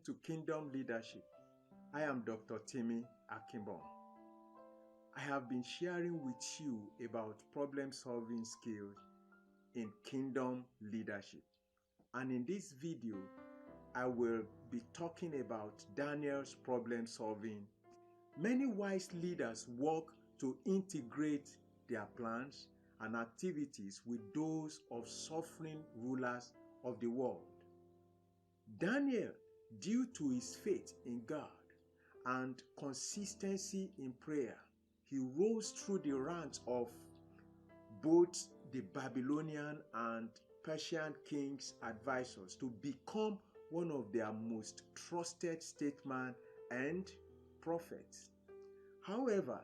to Kingdom Leadership. I am Dr. Timmy Akimbom. I have been sharing with you about problem-solving skills in Kingdom Leadership. And in this video, I will be talking about Daniel's problem-solving. Many wise leaders work to integrate their plans and activities with those of sovereign rulers of the world. Daniel, due to his faith in God and consistency in prayer, he rose through the ranks of both the Babylonian and Persian kings' advisors to become one of their most trusted statesmen and prophets. However,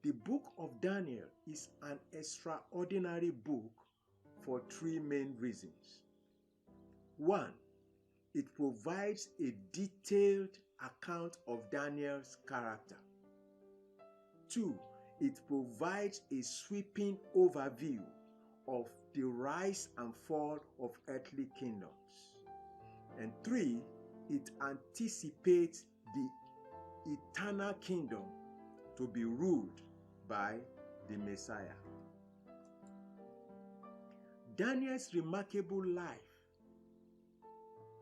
the book of Daniel is an extraordinary book for three main reasons. One, it provides a detailed account of Daniel's character. Two, it provides a sweeping overview of the rise and fall of earthly kingdoms. And three, it anticipates the eternal kingdom to be ruled by the Messiah. Daniel's remarkable life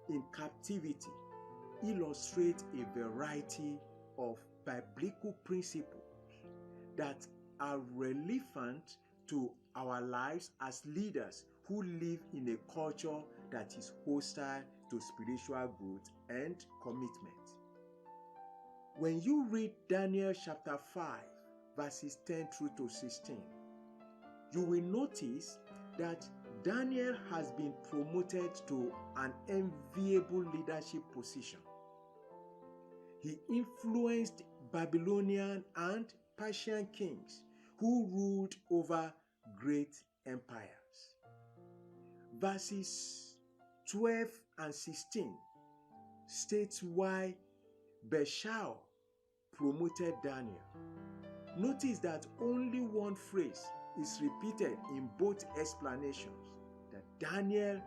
in captivity illustrates a variety of biblical principles that are relevant to our lives as leaders who live in a culture that is hostile to spiritual growth and commitment. When you read Daniel chapter 5, verses 10 through to 16, you will notice that Daniel has been promoted to an enviable leadership position. He influenced Babylonian and Persian kings who ruled over great empires. Verses 12 and 16 states why Belshazzar promoted Daniel. Notice that only one phrase is repeated in both explanations, that Daniel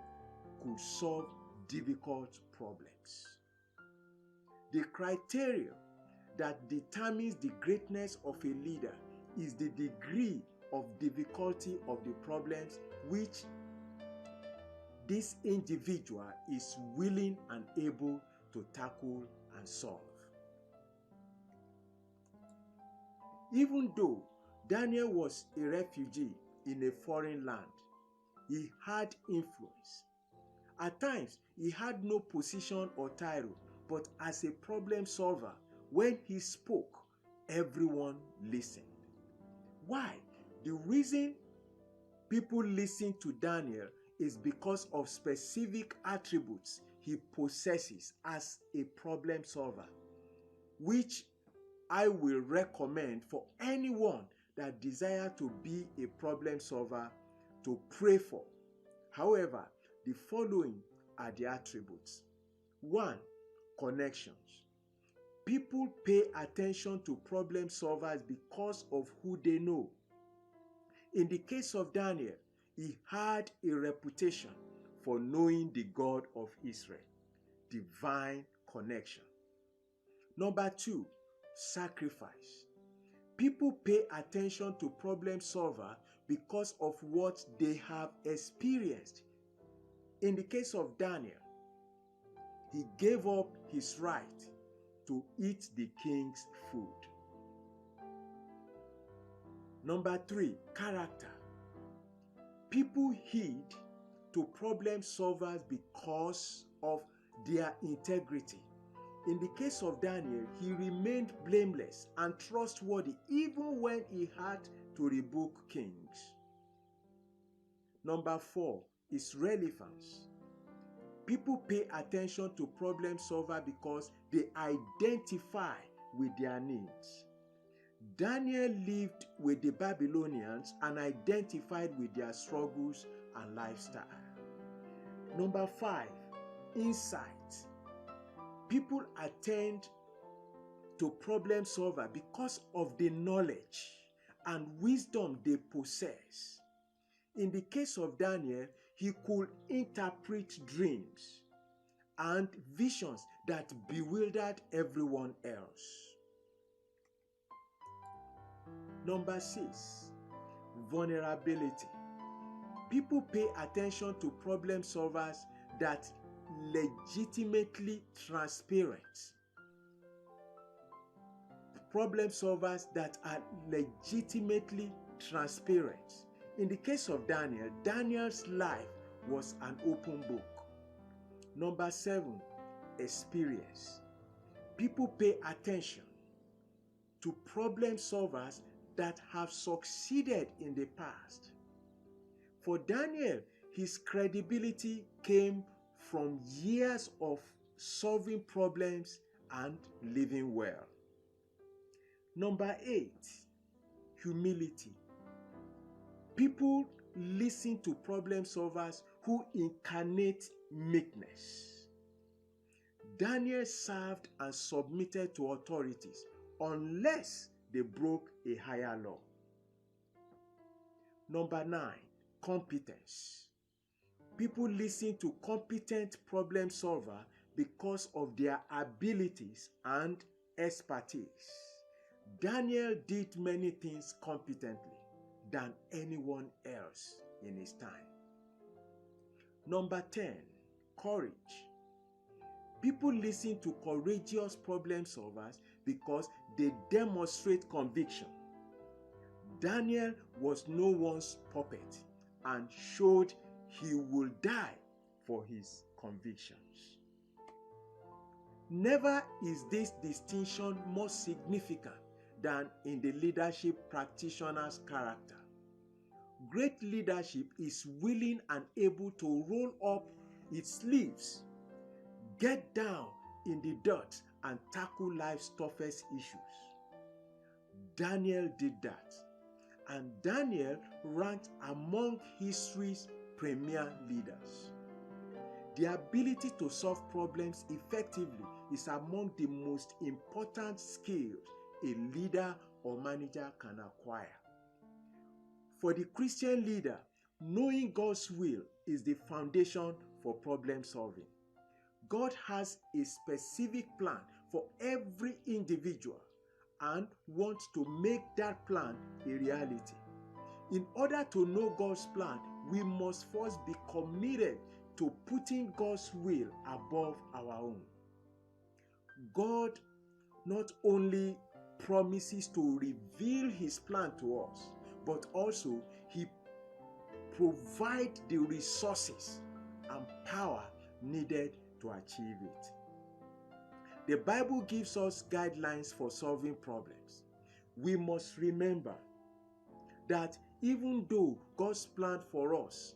could solve difficult problems. The criteria that determines the greatness of a leader is the degree of difficulty of the problems which this individual is willing and able to tackle and solve. Even though Daniel was a refugee in a foreign land, he had influence. At times, he had no position or title, but as a problem solver, when he spoke, everyone listened. Why? The reason people listened to Daniel is because of specific attributes he possesses as a problem solver, which I will recommend for anyone that desires to be a problem solver to pray for. However, the following are the attributes. 1. Connections. People pay attention to problem solvers because of who they know. In the case of Daniel, he had a reputation for knowing the God of Israel. Divine connection. Number 2, sacrifice. People pay attention to problem solver because of what they have experienced. In the case of Daniel, he gave up his right to eat the king's food. Number 3, character. People heed to problem solvers because of their integrity. In the case of Daniel, he remained blameless and trustworthy even when he had to rebuke kings. Number 4 is relevance. People pay attention to problem solver because they identify with their needs. Daniel lived with the Babylonians and identified with their struggles and lifestyle. Number 5, insight. People attend to problem solver because of the knowledge and wisdom they possess. In the case of Daniel, he could interpret dreams and visions that bewildered everyone else. Number 6, vulnerability. People pay attention to problem solvers that legitimately transparent. Problem solvers that are legitimately transparent. In the case of Daniel, Daniel's life was an open book. Number 7, experience. People pay attention to problem solvers that have succeeded in the past. For Daniel, his credibility came from years of solving problems and living well. Number 8, humility. People listen to problem solvers who incarnate meekness. Daniel served and submitted to authorities unless they broke a higher law. Number 9, competence. People listen to competent problem solver because of their abilities and expertise. Daniel did many things competently than anyone else in his time. Number 10, courage. People listen to courageous problem solvers because they demonstrate conviction. Daniel was no one's puppet and showed he will die for his convictions. Never is this distinction more significant than in the leadership practitioner's character. Great leadership is willing and able to roll up its sleeves, get down in the dirt, and tackle life's toughest issues. Daniel did that, and Daniel ranked among history's premier leaders. The ability to solve problems effectively is among the most important skills a leader or manager can acquire. For the Christian leader, knowing God's will is the foundation for problem solving. God has a specific plan for every individual and wants to make that plan a reality. In order to know God's plan, we must first be committed to putting God's will above our own. God not only promises to reveal his plan to us, but also he provides the resources and power needed to achieve it. The Bible gives us guidelines for solving problems. We must remember that even though God's plan for us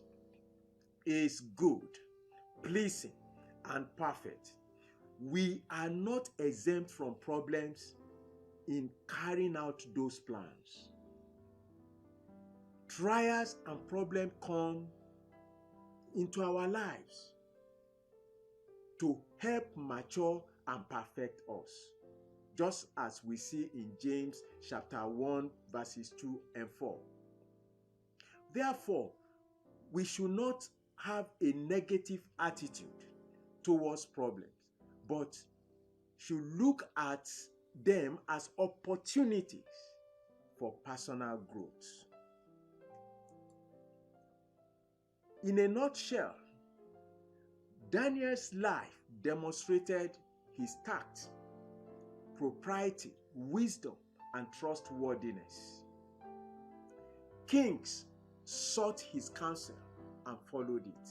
is good, pleasing, and perfect, we are not exempt from problems in carrying out those plans. Trials and problems come into our lives to help mature and perfect us, just as we see in James chapter 1 verses 2 and 4. Therefore, we should not have a negative attitude towards problems, but should look at them as opportunities for personal growth. In a nutshell, Daniel's life demonstrated his tact, propriety, wisdom, and trustworthiness. Kings sought his counsel and followed it.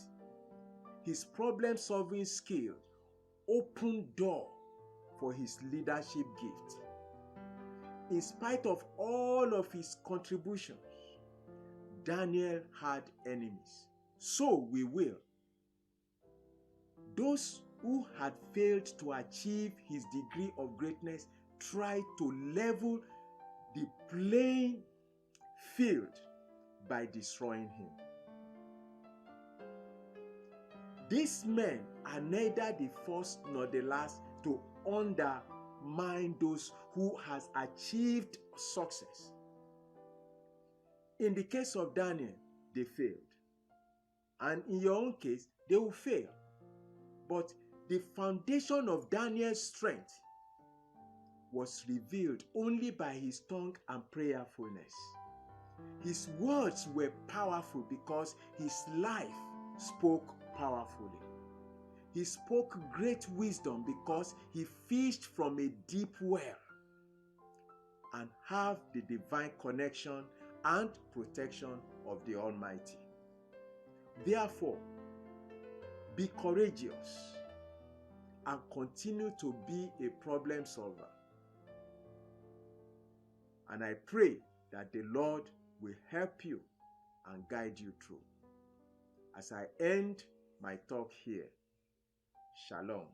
His problem-solving skills opened doors for his leadership gift. In spite of all of his contributions, Daniel had enemies. So we will. Those who had failed to achieve his degree of greatness tried to level the playing field by destroying him. These men are neither the first nor the last to undermine those who has achieved success. In the case of Daniel, they failed. And in your own case, they will fail. But The foundation of Daniel's strength was revealed only by his tongue and prayerfulness. His words were powerful because his life spoke powerfully. He spoke great wisdom because he fished from a deep well and have the divine connection and protection of the Almighty. Therefore, be courageous and continue to be a problem solver. And I pray that the Lord will help you and guide you through. As I end my talk here, Shalom.